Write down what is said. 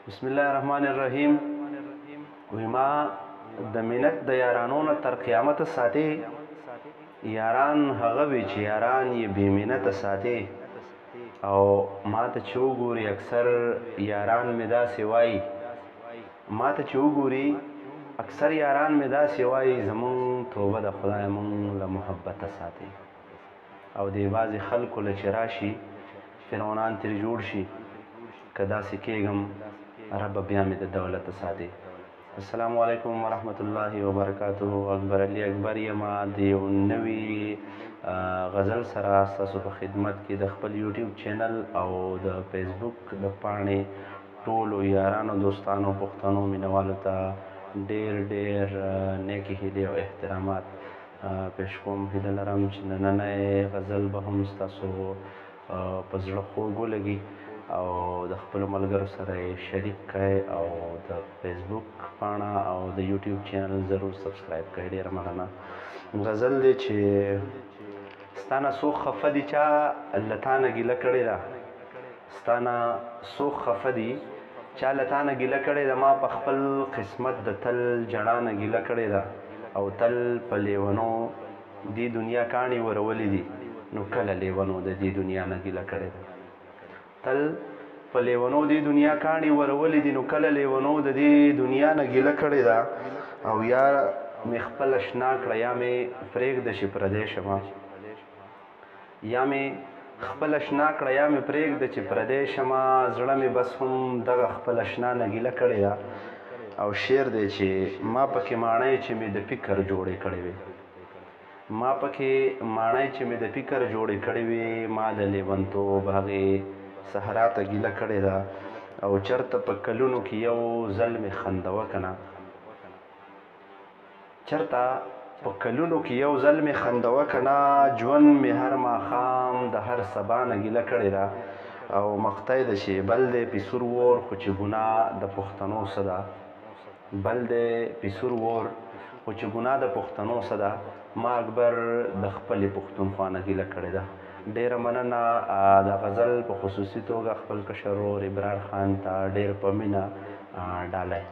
بسم الله الرحمن الرحیم. وی ما د مینت د یارانو نه تر قیامت ساتي، یاران هغه وي چې یاران یې بې مینته ساتي. او ما ته چې وګوري اکثر یاران مې داسې وایي، ما ته چې وګوري اکثر یاران مې داسې وایي زمونږ توبه د خدای مونږ له محبته ساتي. او دې بعضې خلکو له چې راشي فرعونان ترې جوړ شي، که داسې کېږم رب بیا مې د دولته ساتي. السلام علیکم ورحمت الله وبرکاته. اکبر علي اکبر یما د یو نوي غزل سره ستاسو په خدمت کې د خپل یوټیوب چینل او د فیسبوک د پاڼې ټولو یارانو دوستانو پښتنو مینوالو ته ډېر ډېر نیکې هیلې او احترامات پیش کوم. هیله لرم چې نننی غزل به هم ستاسو په زړه خوږ ولګي او د خپلو ملګرو سره یې شریک کړئ او د فیسبوک پاڼه او د یوټیوب چینل ضرور سبسکرایب کړئ. ډېره مننه. غزل دی چې ستا نه څوک خفه دي چا له تا نه ګیله کړې ده، ستا نه څوک خفه دي چا له تا نه ګیله کړې ده. ما په خپل قسمت د تل جړا نه ګیله کړې ده او تل په لیونو دې دنیا کاڼي ورولې دي، نو کله لیونو د دې دنیا نه ګیله کړې ده. تل په لیونو دې دنیا کاڼي ورولې دي، نو کله لیونو د دې دنیا نه ګیله کړې ده. او یا مې خپل اشنا کړه یا مې پرېږده چې پردی شمه، یا مې خپل اشنا کړه یا مې پرېږده چې پردی شمه. زړه مې بس هم دغه خپل اشنا نه ګیله کړې ده. او شعر دی چې ما پکې ماڼۍ چې مې د فکر جوړې کړې وې، ما پکې ماڼۍ چې مې د فکر جوړې کړې وې. ما د لیونتوب هغې صحرا ته ګیله کړې ده. او چېرته په کلونو کې یو ځل مې خندوه که نه، چېرته په کلونو کې یو ځل مې خندوه که نه. ژوند مې هر ماښام د هر سبا نه ګیله کړې ده. او مقطع ده چې بل دی پیسور وور خو چې ګناه د پښتنو څه ده، بل دی پیسور وور خو چې ګناه د پښتنو څه ده. ما اکبر د خپلې پښتونخوا نه ګیله کړې ده. ډېره مننه. د غزل په خصوصي توګه خپل کشر ورور ابرار خان ته ډېر په مینه ډالۍ.